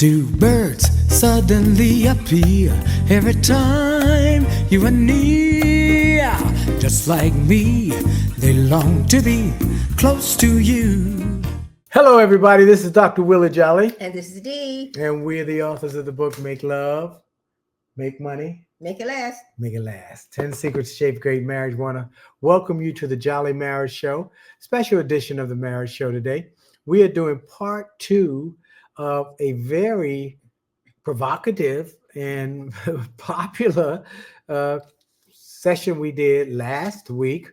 Do birds suddenly appear every time you are near? Just like me, they long to be close to you. Hello, everybody. This is Dr. Willie Jolley. And this is Dee. And we're the authors of the book, Make Love, Make Money, Make It Last. Make It Last. 10 Secrets to Shape Great Marriage. Want to welcome you to the Jolley Marriage Show, special edition of the Marriage Show today. We are doing part 2 of a very provocative and popular session we did last week,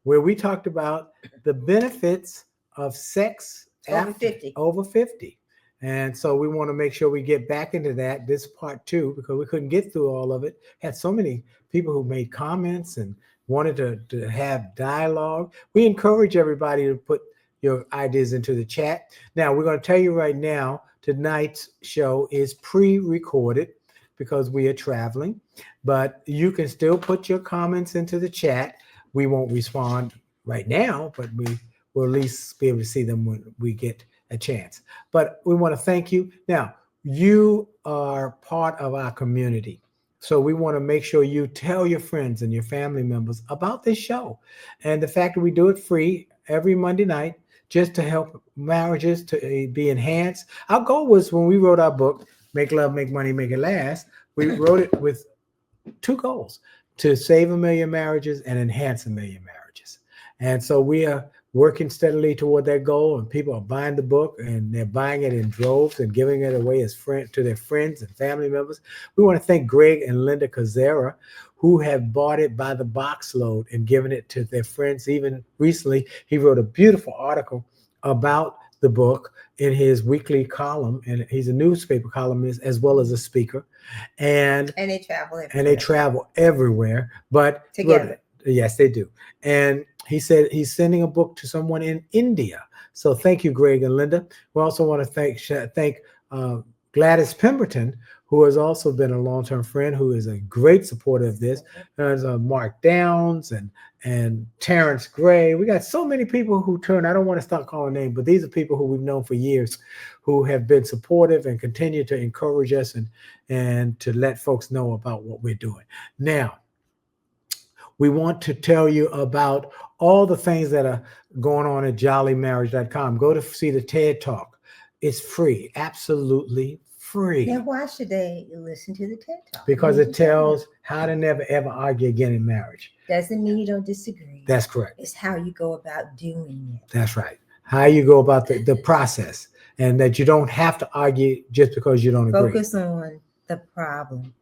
where we talked about the benefits of sex over 50. And so we want to make sure we get back into that, this part 2, because we couldn't get through all of it. Had so many people who made comments and wanted to have dialogue. We encourage everybody to put your ideas into the chat. Now, we're going to tell you right now, tonight's show is pre-recorded because we are traveling, but you can still put your comments into the chat. We won't respond right now, but we will at least be able to see them when we get a chance. But we want to thank you. Now, you are part of our community. So we want to make sure you tell your friends and your family members about this show. And the fact that we do it free every Monday night, just to help marriages to be enhanced. Our goal was, when we wrote our book, Make Love, Make Money, Make It Last, we wrote it with 2 goals: to save 1 million marriages and enhance 1 million marriages. And so we are working steadily toward that goal, and people are buying the book, and they're buying it in droves and giving it away as to their friends and family members. We want to thank Greg and Linda Kazera, who have bought it by the box load and given it to their friends. Even recently, he wrote a beautiful article about the book in his weekly column, and he's a newspaper columnist as well as a speaker. And they travel everywhere. But together. Yes, they do. And he said he's sending a book to someone in India. So thank you, Greg and Linda. We also want to thank Gladys Pemberton, who has also been a long-term friend, who is a great supporter of this. There's Mark Downs and Terrence Gray. We got so many people who I don't want to start calling names, but these are people who we've known for years, who have been supportive and continue to encourage us and to let folks know about what we're doing. Now, we want to tell you about all the things that are going on at jolleymarriage.com. Go to see the TED Talk. It's free, absolutely free. Now, why should they listen to the TED Talk? Because it tells how to never, ever argue again in marriage. Doesn't mean you don't disagree. That's correct. It's how you go about doing it. That's right. How you go about the process, and that you don't have to argue just because you don't agree. Focus on the problem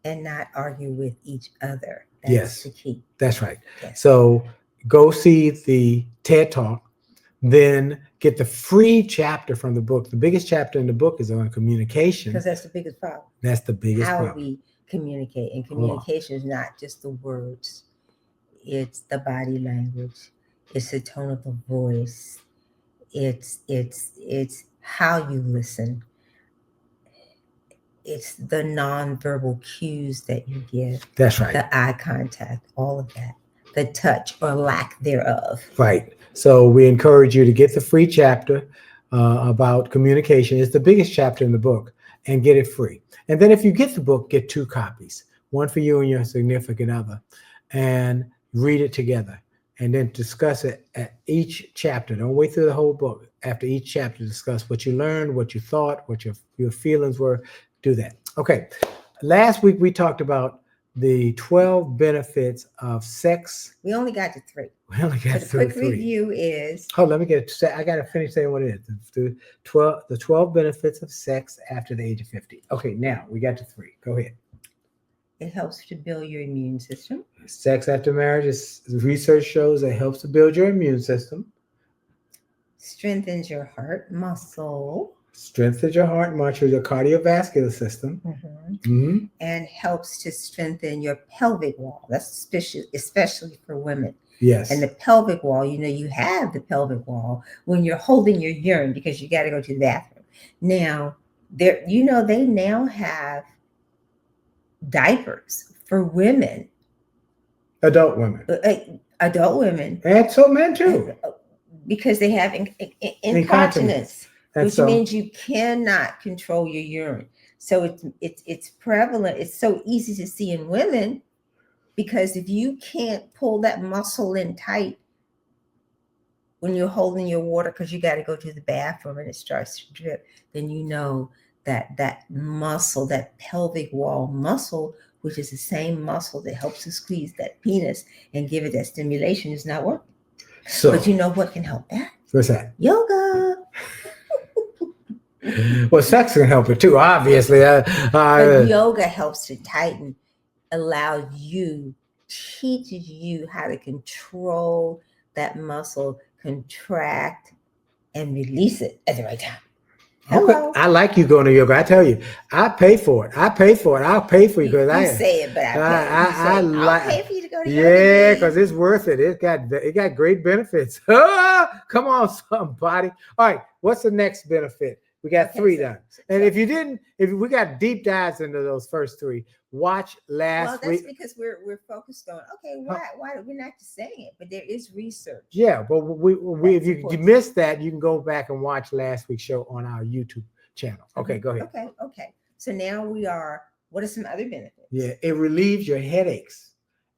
and not argue with each other. That's the key. That's right. Yes. So go see the TED Talk, then get the free chapter from the book. The biggest chapter in the book is on communication. Because that's the biggest problem. That's the biggest problem. How we communicate. And communication is not just the words. It's the body language. It's the tone of the voice. It's how you listen. It's the nonverbal cues that you give. That's right. The eye contact, all of that. The touch or lack thereof. Right. So we encourage you to get the free chapter about communication. It's the biggest chapter in the book, and get it free. And then if you get the book, get 2 copies, one for you and your significant other, and read it together, and then discuss it at each chapter. Don't wait through the whole book. After each chapter, discuss what you learned, what you thought, what your feelings were. Do that. Okay. Last week we talked about the 12 benefits of sex. We only got to 3. We only got to 3. The quick review is. Oh, let me I got to finish saying what it is. The 12 benefits of sex after the age of 50. Okay, now we got to 3. Go ahead. It helps to build your immune system. Sex after marriage, research shows it helps to build your immune system. Strengthens your heart muscle. Strengthens your heart muscle, your cardiovascular system. And helps to strengthen your pelvic wall. That's especially for women. Yes. And the pelvic wall, you have the pelvic wall when you're holding your urine because you got to go to the bathroom. Now, they now have diapers for women. Adult women. Adult women. And so men too. Because they have incontinence. which means you cannot control your urine. So it's prevalent. It's so easy to see in women because if you can't pull that muscle in tight when you're holding your water because you got to go to the bathroom and it starts to drip, then you know that muscle, that pelvic wall muscle, which is the same muscle that helps to squeeze that penis and give it that stimulation, is not working. So, but you know what can help that? What's that? Yoga. Well, sex can help it too, obviously. But yoga helps to tighten, allows you, teaches you how to control that muscle, contract, and release it at the right time. Okay. I like you going to yoga. I tell you, I pay for it. I'll pay for you because you say it, but I'll pay for you to go to yoga. Yeah, because it's worth it. It got great benefits. Come on, somebody. All right, what's the next benefit? We got 3 done. And if we got deep dives into those first 3, watch last week. Well, that's because we're focused on, why we're not just saying it, but there is research. Yeah, but we if you missed that, you can go back and watch last week's show on our YouTube channel. Okay, go ahead. Okay. So now what are some other benefits? Yeah, it relieves your headaches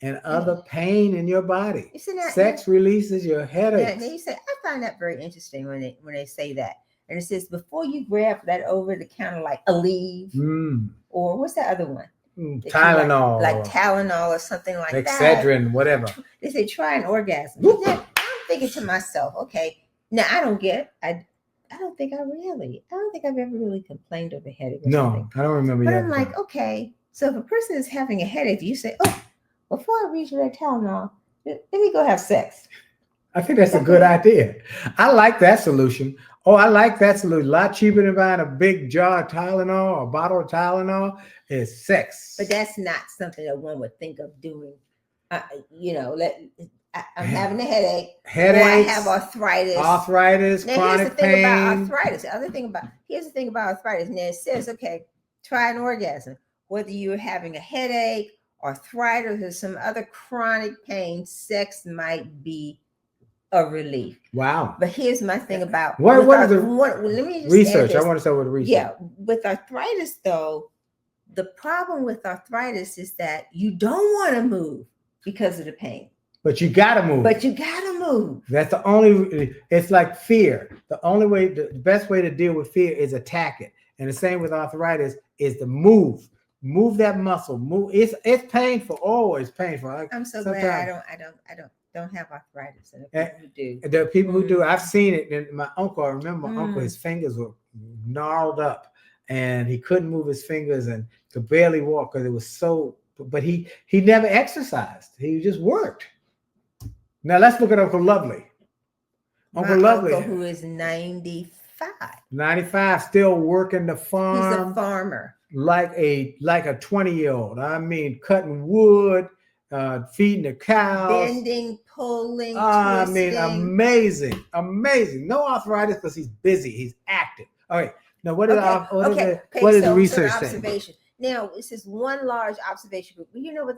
and other pain in your body. Sex releases your headaches. Now you say, I find that very interesting when they say that. And it says, before you grab that over the counter, like Aleve, or what's that other one? Tylenol. Like Tylenol or something like that. Excedrin, whatever. They say, try an orgasm. I'm thinking to myself, okay, now I don't get it. I don't think I've ever really complained of a headache. No, I don't remember. But I'm like, okay, so if a person is having a headache, you say, oh, before I read you that Tylenol, let me go have sex. I think that's a good idea. I like that solution. Oh, I like that solution. A lot cheaper than buying a big jar of Tylenol or a bottle of Tylenol is sex. But that's not something that one would think of doing. I'm having a headache. Or I have arthritis. Now, chronic pain. Here's the thing about arthritis. Now it says, okay, try an orgasm. Whether you're having a headache, arthritis, or some other chronic pain, sex might be a relief. Wow. But here's my thing about let me just research. I want to start with research. Yeah, with arthritis though, the problem with arthritis is that you don't want to move because of the pain. But you gotta move. That's the only. It's like fear. The best way to deal with fear is attack it. And the same with arthritis is to move. Move that muscle. Move. It's painful. Always painful. I'm so glad I don't have arthritis. And the people who do. There are people who do. I've seen it. And my uncle, I remember my uncle, his fingers were gnarled up and he couldn't move his fingers and could barely walk because it was so, but he never exercised. He just worked. Now let's look at Uncle Lovely. Uncle who is 95. 95, still working the farm. He's a farmer. Like a 20-year-old. I mean, cutting wood, feeding the cows, bending, pulling, twisting. I mean, amazing. No arthritis because he's busy. He's active. All right. Now, what is the research saying? Now, this is one large observation group. You know what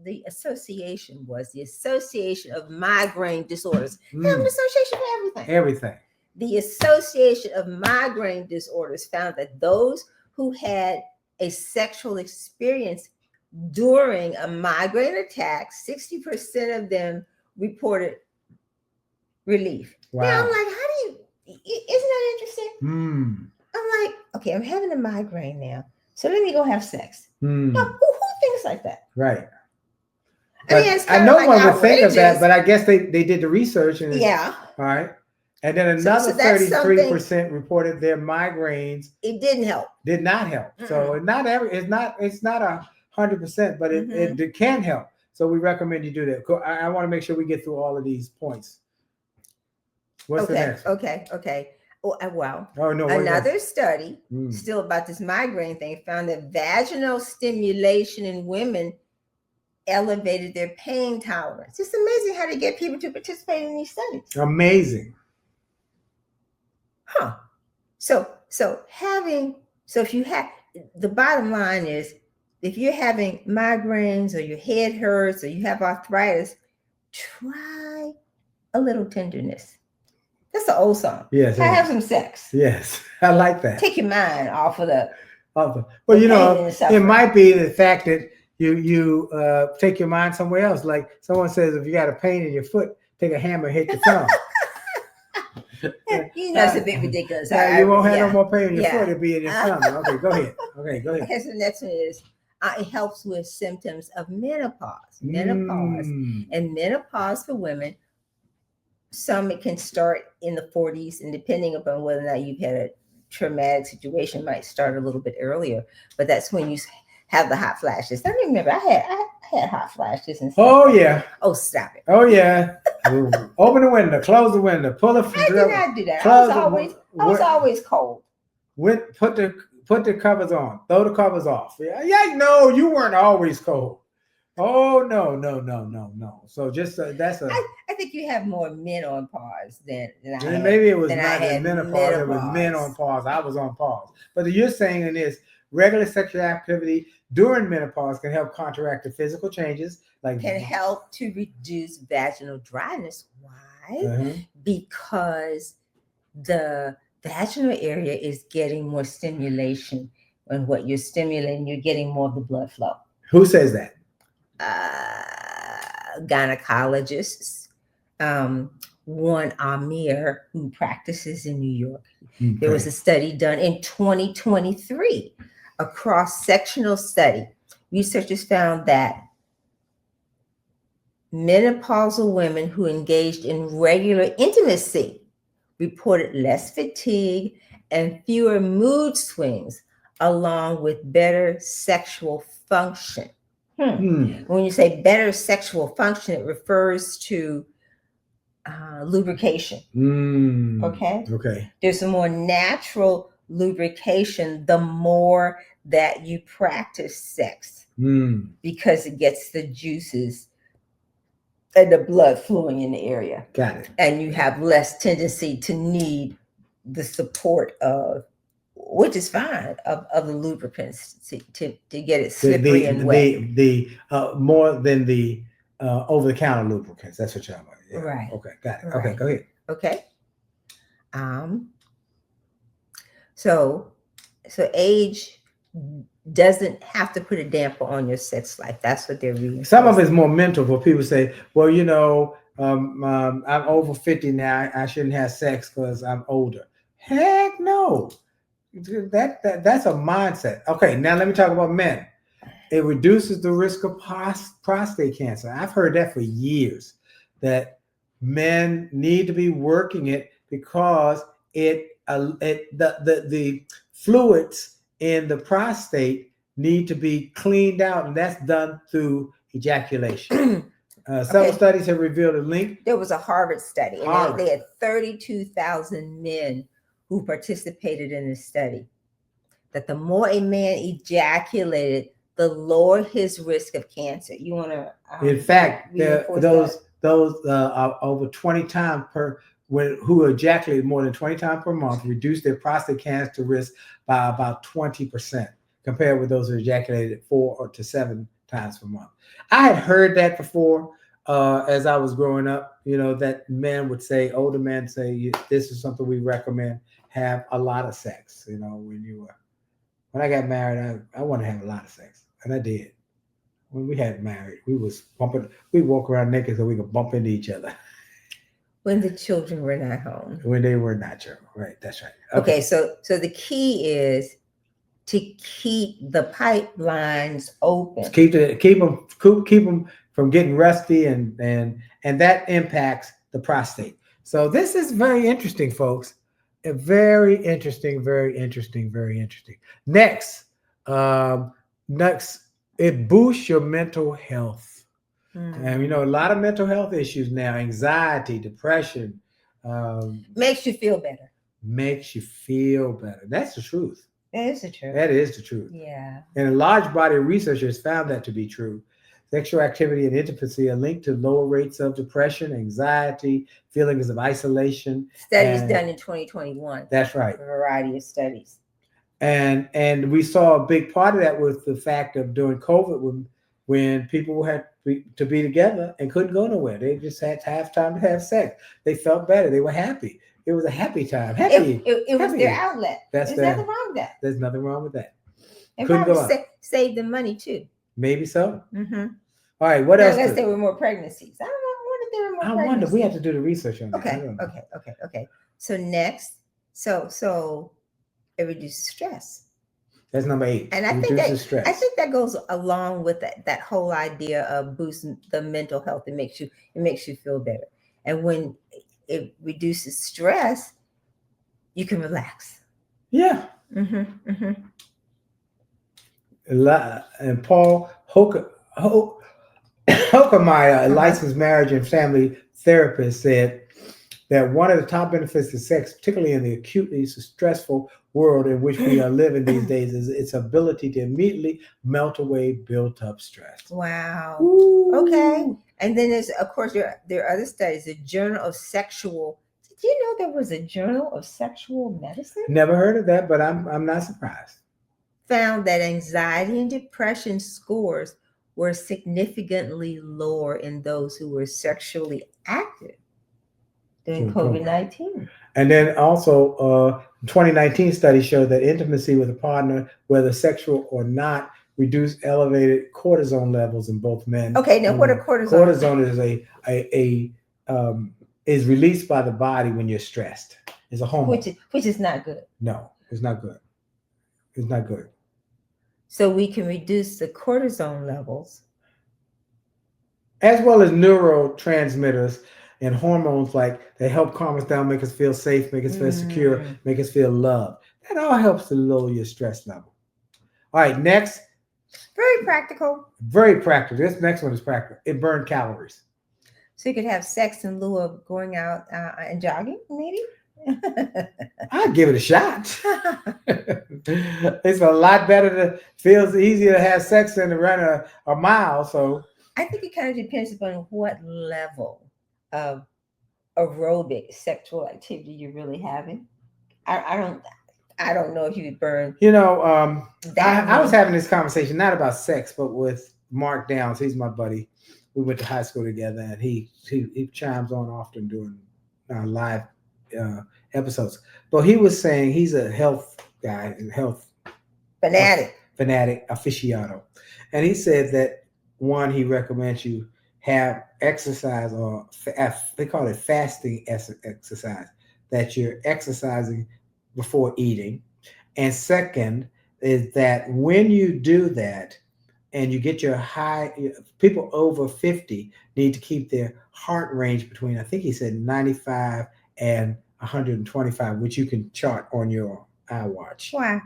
the association was? The Association of Migraine Disorders. They have an association for everything. Everything. The Association of Migraine Disorders found that those who had a sexual experience during a migraine attack, 60% of them reported relief. Wow. Now I'm like, isn't that interesting? I'm like, okay, I'm having a migraine now, so let me go have sex. Now, who thinks like that? Right. I know one would think of that, but I guess they did the research and all right. And then another 33% reported their migraines. It didn't help. Did not help. So it's not 100%, but it can help. So we recommend you do that. I want to make sure we get through all of these points. What's the next? Okay. Well, another study still about this migraine thing found that vaginal stimulation in women elevated their pain tolerance. It's amazing how they get people to participate in these studies. Amazing. Huh. So if you have, the bottom line is, if you're having migraines or your head hurts or you have arthritis, try a little tenderness. That's an old song. Yes. Have some sex. Yes. I like that. Take your mind off of the. Well, it might be the fact that you take your mind somewhere else. Like someone says, if you got a pain in your foot, take a hammer, hit your thumb. It's a bit ridiculous. You won't have no more pain in your foot. It'll be in your thumb. Okay, go ahead. Okay, so the next one is it helps with symptoms of menopause. And menopause for women. Some it can start in the 40s, and depending upon whether or not you've had a traumatic situation, might start a little bit earlier. But that's when you have the hot flashes. I remember I had hot flashes and stuff. Oh yeah. Oh, stop it. Oh yeah. Open the window, close the window, pull it. I did not do that. I was always cold. Put the covers on. Throw the covers off. Yeah. No, you weren't always cold. Oh no. So just that's a. I think you have more menopause than I had. Maybe it was not menopause. It was men on pause. I was on pause. But you're saying in this regular sexual activity during menopause can help counteract the physical changes, can help to reduce vaginal dryness. Why? Because the vaginal area is getting more stimulation, and what you're stimulating, you're getting more of the blood flow. Who says that? Gynecologists. One Amir, who practices in New York. Okay. There was a study done in 2023, a cross-sectional study. Researchers found that menopausal women who engaged in regular intimacy reported less fatigue and fewer mood swings, along with better sexual function. When you say better sexual function, it refers to lubrication. Okay. There's a more natural lubrication the more that you practice sex, because it gets the juices and the blood flowing in the area. Got it. And you have less tendency to need the support of, which is fine, of the lubricants to get it slippery and wet. The more than the over-the-counter lubricants. That's what you're talking about. Yeah. Right. Okay, got it. Right. Okay, go ahead. Okay. So age doesn't have to put a damper on your sex life. That's what they're reading. Some of it's more mental, where people say, well, I'm over 50 now. I shouldn't have sex because I'm older. Heck no. That's a mindset. Okay, now let me talk about men. It reduces the risk of prostate cancer. I've heard that for years, that men need to be working it because the fluids in the prostate need to be cleaned out, and that's done through ejaculation. Several studies have revealed a link. There was a Harvard study, and they had 32,000 men who participated in this study, that the more a man ejaculated, the lower his risk of cancer. You want to? In fact, those are over 20 times who ejaculated more than 20 times per month reduced their prostate cancer risk by about 20% compared with those who ejaculated 4 to 7 times per month. I had heard that before as I was growing up. That older men say, this is something we recommend. Have a lot of sex. When I got married, I wanted to have a lot of sex, and I did. When we had married, we walk around naked so we could bump into each other. When the children were not home. When they were not children, right? That's right. Okay, so the key is to keep the pipelines open. Keep them from getting rusty, and that impacts the prostate. So this is very interesting, folks. Very interesting. Next, it boosts your mental health. And a lot of mental health issues now, anxiety, depression. Makes you feel better. That's the truth. That is the truth. That is the truth. Yeah. And a large body of researchers found that to be true. Sexual activity and intimacy are linked to lower rates of depression, anxiety, feelings of isolation. Studies done in 2021. That's right. A variety of studies. And we saw a big part of that with the fact of during COVID, when people had to be together and couldn't go nowhere. They just had to have time to have sex. They felt better. They were happy. It was a happy time. Happy. It was happy. their outlet. There's nothing wrong with that. There's nothing wrong with that. And Couldn't go probably up. save them money too. Maybe so. Mm-hmm. All right. What else? Unless there were more pregnancies. I don't know. I wonder if there were more pregnancies. I wonder. We have to do the research on that. Okay. So next, so it reduces stress. That's number 8. And I think that goes along with that whole idea of boosting the mental health. It makes you feel better. And when it reduces stress, you can relax. Yeah. Mm-hmm. And Paul Hokemeyer, a licensed marriage and family therapist, said that one of the top benefits of sex, particularly in the acutely stressful world in which we are living these days, is its ability to immediately melt away built-up stress. Wow. Ooh. Okay. And then there's, of course, there are other studies. The Journal of Sexual. Did you know there was a Journal of Sexual Medicine? Never heard of that, but I'm not surprised. Found that anxiety and depression scores were significantly lower in those who were sexually active during COVID-19. And then also, 2019 study showed that intimacy with a partner, whether sexual or not, reduced elevated cortisol levels in both men. Okay, now what are cortisol? Cortisol is released by the body when you're stressed. It's a hormone. Which is not good. No, it's not good. It's not good. So we can reduce the cortisol levels, as well as neurotransmitters and hormones, like they help calm us down, make us feel safe, make us feel secure, make us feel loved. That all helps to lower your stress level. All right, next. Very practical. Very practical. This next one is practical. It burned calories. So you could have sex in lieu of going out and jogging, maybe? I'd give it a shot. It's a lot better feels easier to have sex than to run a mile. So I think it kind of depends upon what level of aerobic sexual activity you're really having. I don't know if you would burn. I was having this conversation not about sex, but with Mark Downs. He's my buddy. We went to high school together, and he chimes on often during our live episodes. But he was saying he's a health guy and health fanatic aficionado, and he said that one, he recommends you have exercise, or they call it fasting exercise, that you're exercising before eating. And second is that when you do that and you get your people over 50 need to keep their heart range between, I think he said 95 and 125, which you can chart on your iWatch. Wow.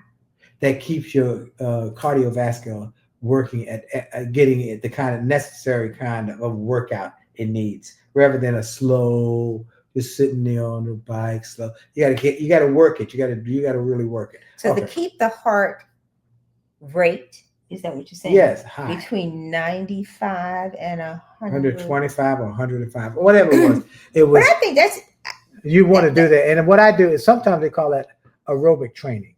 That keeps your cardiovascular working at getting the kind of necessary kind of workout it needs, rather than a slow, just sitting there on the bike slow. You got to work it. You got to really work it. So to keep the heart rate, is that what you're saying? Yes, high. Between 95 and 125 or 105, or whatever it was. It was. But I think that's. You want to do that, and what I do is sometimes they call that aerobic training,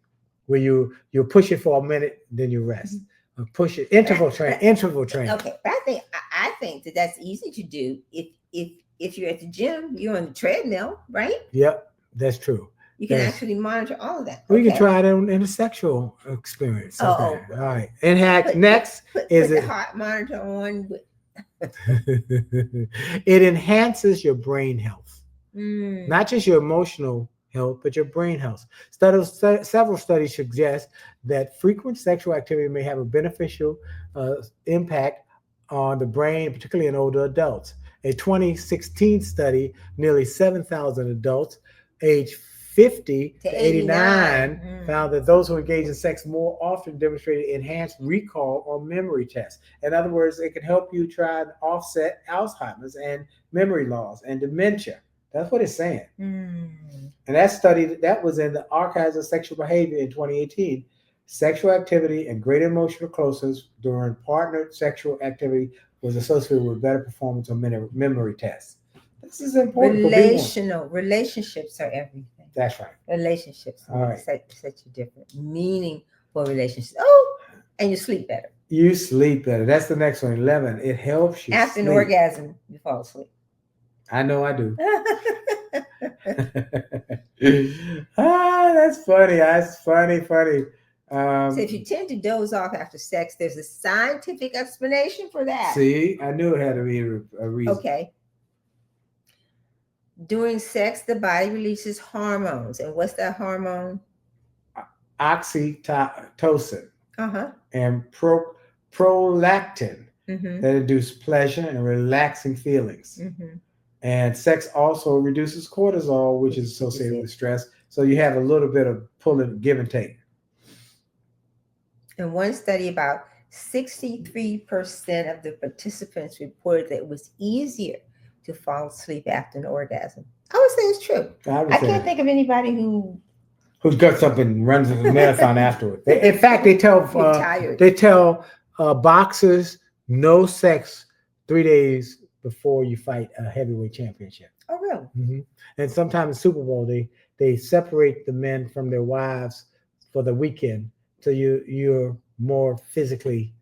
where you push it for a minute, then you rest. Mm-hmm. Push it, interval training. Okay, but I think that's easy to do if you're at the gym, you're on the treadmill, right? Yep, that's true. You can actually monitor all of that. We can try it in a sexual experience. Okay. All right. And next put the heart monitor on. It enhances your brain health, not just your emotional health, but your brain health. Several studies suggest that frequent sexual activity may have a beneficial impact on the brain, particularly in older adults. A 2016 study, nearly 7,000 adults aged 50 to 89 found that those who engage in sex more often demonstrated enhanced recall on memory tests. In other words, it can help you try and offset Alzheimer's and memory loss and dementia. That's what it's saying. And that study, that was in the Archives of Sexual Behavior in 2018. Sexual activity and greater emotional closeness during partnered sexual activity was associated with better performance on memory tests. This is important. Relationships are everything. That's right. Relationships are such a different meaning for relationships. Oh, and you sleep better. You sleep better. That's the next one. 11. It helps you after sleep. An orgasm, you fall asleep. I know I do. That's funny. That's funny. So if you tend to doze off after sex, there's a scientific explanation for that. See, I knew it had to be a reason. Okay. During sex, the body releases hormones. And what's that hormone? Oxytocin Uh-huh. and prolactin Mm-hmm. that induce pleasure and relaxing feelings. Mm-hmm. And sex also reduces cortisol, which is associated with stress. So you have a little bit of pulling, give and take. In one study, about 63% of the participants reported that it was easier to fall asleep after an orgasm. I would say it's true. I can't think of anybody who's got something and runs a marathon afterward. In fact, they tell boxers no sex 3 days before you fight a heavyweight championship. Oh, really? Mm-hmm. And sometimes in Super Bowl, they separate the men from their wives for the weekend, so you're more physically.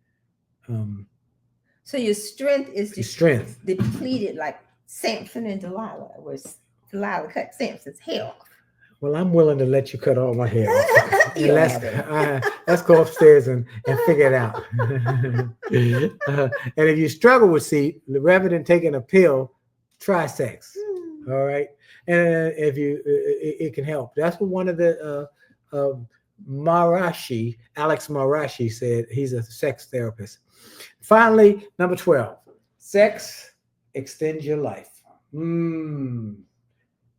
So your strength is depleted, like Samson and Delilah, where Delilah cut Samson's hair off. Well, I'm willing to let you cut all my hair off. Let's go upstairs and figure it out. And if you struggle with sleep, rather than taking a pill, try sex. All right, and if it can help. That's what one of the Alex Marashi said. He's a sex therapist. Finally, number 12, sex extends your life.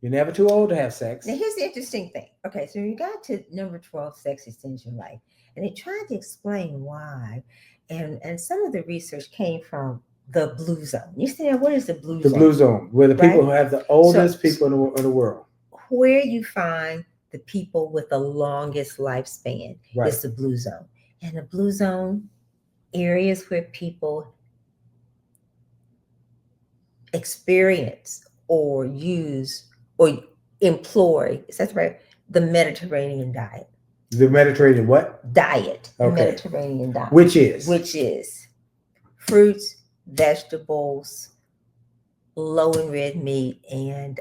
You're never too old to have sex. Now, here's the interesting thing. Okay, so you got to number 12, sex extends your life. And they tried to explain why. And some of the research came from the blue zone. You see, what is the blue zone? The blue zone, where the people who have the oldest people in the world. Where you find the people with the longest lifespan is the blue zone. And the blue zone, areas where people experience or use or employ, is that right? The Mediterranean diet. The Mediterranean what? Diet. Okay. The Mediterranean diet. Which is fruits, vegetables, low in red meat, and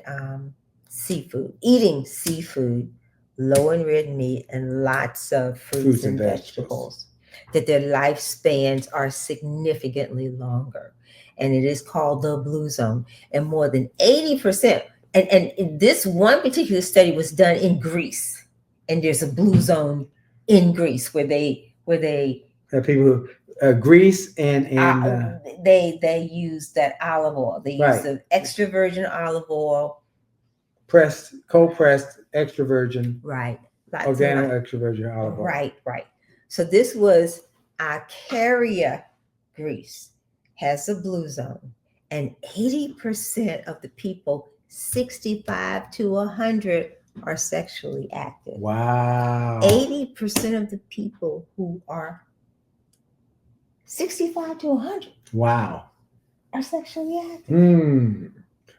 seafood. Eating seafood, low in red meat, and lots of fruits and vegetables. That their lifespans are significantly longer. And it is called the blue zone. And more than 80%. And this one particular study was done in Greece, and there's a blue zone in Greece where they people Greece and they use that olive oil. They use the extra virgin olive oil, cold pressed extra virgin, organic extra virgin olive oil. Right. So this was Icaria, Greece, has a blue zone, and 80% of the people 65 to 100 are sexually active. Wow. 80% of the people who are 65 to 100 are sexually active. And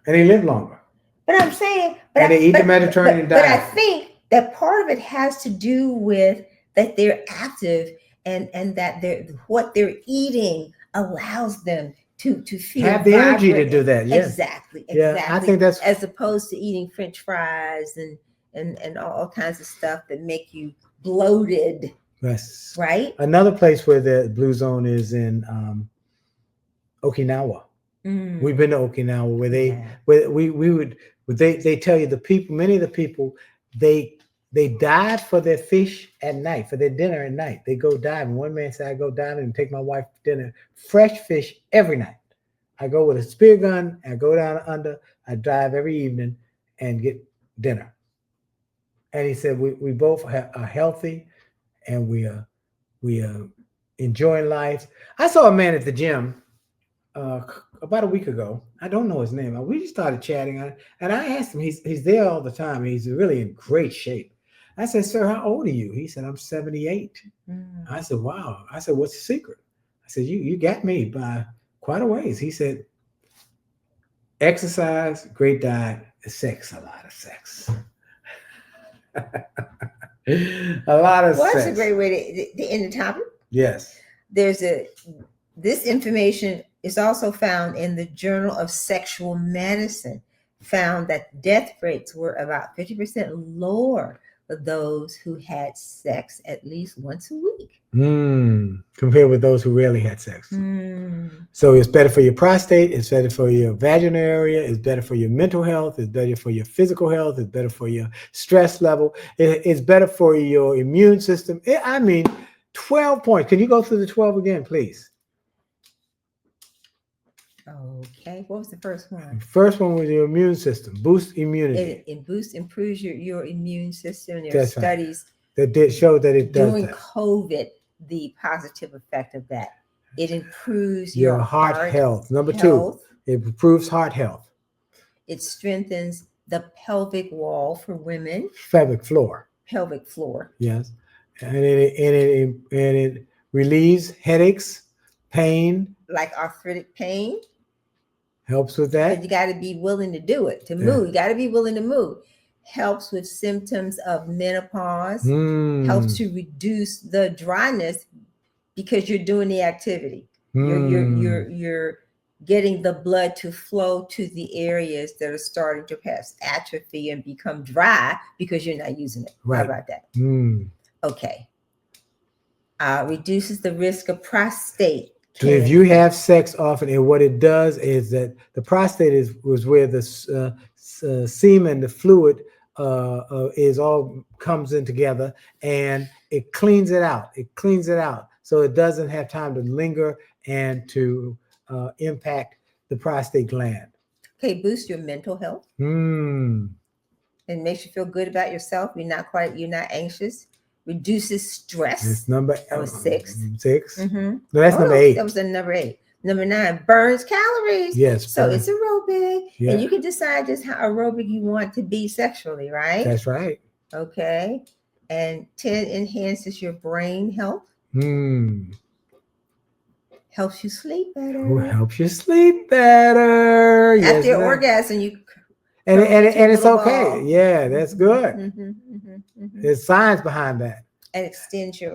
they live longer. But I'm saying, they eat the Mediterranean diet. But I think that part of it has to do with that they're active and that what they're eating allows them to feel have the energy to do that. Yes. Exactly. Yeah, I think that's as opposed to eating French fries and all kinds of stuff that make you bloated. Yes. Right. Another place where the blue zone is in Okinawa. We've been to Okinawa where they tell you many of the people they dive for their fish at night, for their dinner at night. They go diving. One man said, I go diving and take my wife to dinner. Fresh fish every night. I go with a spear gun. I go down under. I dive every evening and get dinner. And he said, we both are healthy and we are enjoying life. I saw a man at the gym about a week ago. I don't know his name. We just started chatting, and I asked him. He's there all the time. He's really in great shape. I said, sir, how old are you? He said, I'm 78. I said, wow. I said, what's the secret? I said, you got me by quite a ways. He said, exercise, great diet, sex, a lot of sex. A lot of sex. That's a great way to end the topic. Yes. This information is also found in the Journal of Sexual Medicine, found that death rates were about 50% lower for those who had sex at least once a week. Compared with those who rarely had sex. So it's better for your prostate, it's better for your vaginal area, it's better for your mental health, it's better for your physical health, it's better for your stress level, it's better for your immune system. 12 points. Can you go through the 12 again, please? Okay. What was the first one? The first one was your immune system. Boost immunity. It improves your immune system. There are That's studies that did show that it does during that. COVID, the positive effect of that. It improves your heart health. Number two, it improves heart health. It strengthens the pelvic wall for women. Pelvic floor. Yes. And it relieves headaches, pain. Like arthritic pain. Helps with that. But you got to be willing to do it, to move. You got to be willing to move. Helps with symptoms of menopause. Helps to reduce the dryness because you're doing the activity. You're getting the blood to flow to the areas that are starting to pass atrophy and become dry because you're not using it. Right. How about that? Okay. Reduces the risk of prostate cancer. So if you have sex often, and what it does is that the prostate was where the semen, the fluid is all comes in together, and it cleans it out. So it doesn't have time to linger and to impact the prostate gland. Okay, boost your mental health. It makes you feel good about yourself. You're not anxious. Reduces stress. That's number 6. 6. No, that's number 8. That was the number 8. Number 9, burns calories. Yes. So it's aerobic. Yeah. And you can decide just how aerobic you want to be sexually, right? That's right. Okay. And 10, enhances your brain health. Helps you sleep better. After your orgasm, you and it's okay. Ball. Yeah, that's good. There's science behind that. And extends your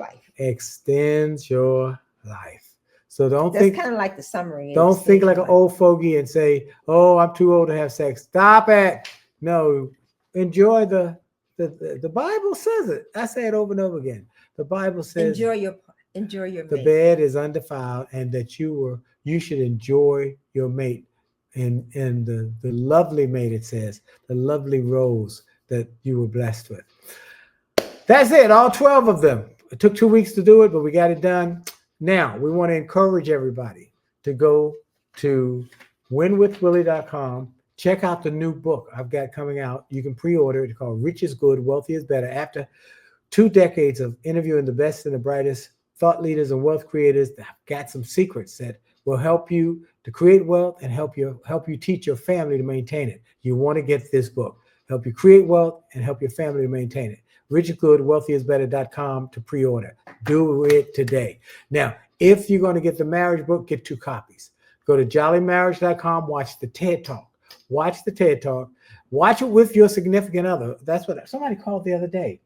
life. So that's think kind of like the summary. Don't think like an old fogey and say, "Oh, I'm too old to have sex." Stop it. No, enjoy the Bible says it. I say it over and over again. The Bible says enjoy your the bed is undefiled, and that you should enjoy your mate, and the lovely mate, it says, the lovely rose that you were blessed with. That's it, all 12 of them. It took 2 weeks to do it, but we got it done. Now we want to encourage everybody to go to winwithwillie.com. Check out the new book I've got coming out. You can pre-order it. It's called Rich is Good, Wealthy is Better. After 2 decades of interviewing the best and the brightest thought leaders and wealth creators, that have got some secrets that will help you to create wealth and help you teach your family to maintain it. You want to get this book. Help you create wealth and help your family to maintain it. Rich is Good, Wealthy is Better.com to pre-order. Do it today. Now, if you're going to get the marriage book, get 2 copies. Go to jollymarriage.com, watch the TED Talk. Watch it with your significant other. That's what somebody called the other day.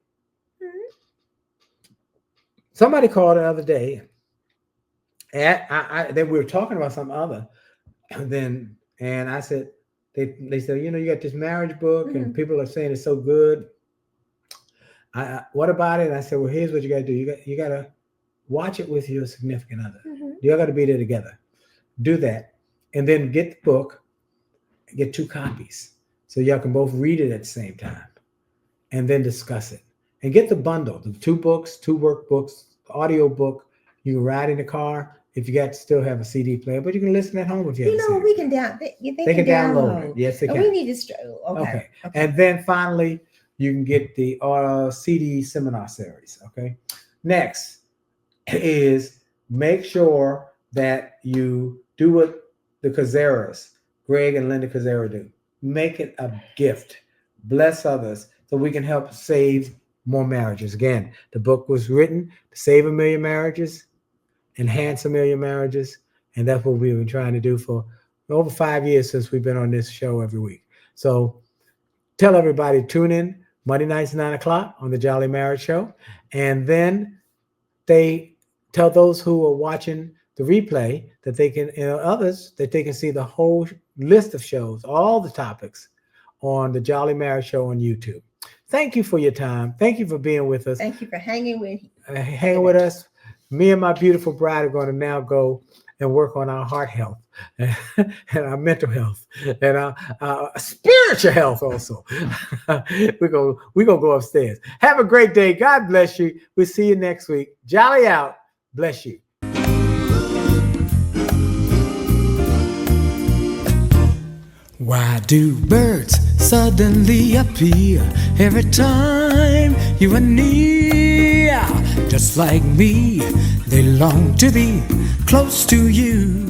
Somebody called the other day, and then we were talking about some other, and I said, they said, you got this marriage book, and people are saying it's so good. What about it? And I said, well, here's what you got to do. You got to watch it with your significant other. You all got to be there together. Do that, and then get the book. Get 2 copies, so y'all can both read it at the same time, and then discuss it. And get the bundle, the 2 books, 2 workbooks, audio book. You can ride in the car if you still have a CD player, but you can listen at home if you have a CD we can they can download it. Yes, they can. We need to okay. And then finally, you can get the CD seminar series. Okay. Next is make sure that you do what the Cazares, Greg and Linda Kazera, do. Make it a gift. Bless others so we can help save more marriages. Again, the book was written to save 1 million marriages, enhance 1 million marriages, and that's what we've been trying to do for over 5 years since we've been on this show every week. So tell everybody, tune in Monday nights, 9:00 on the Jolley Marriage Show. And then they tell those who are watching the replay that they can, others, that they can see the whole list of shows, all the topics on the Jolley Marriage Show on YouTube. Thank you for your time. Thank you for being with us. Thank you for hanging with us. Me and my beautiful bride are going to now go and work on our heart health and our mental health and our spiritual health also. We're gonna go upstairs. Have a great day. God bless you. We'll see you next week. Jolley out. Bless you. Why do birds suddenly appear every time you are near? Just like me, they long to be close to you.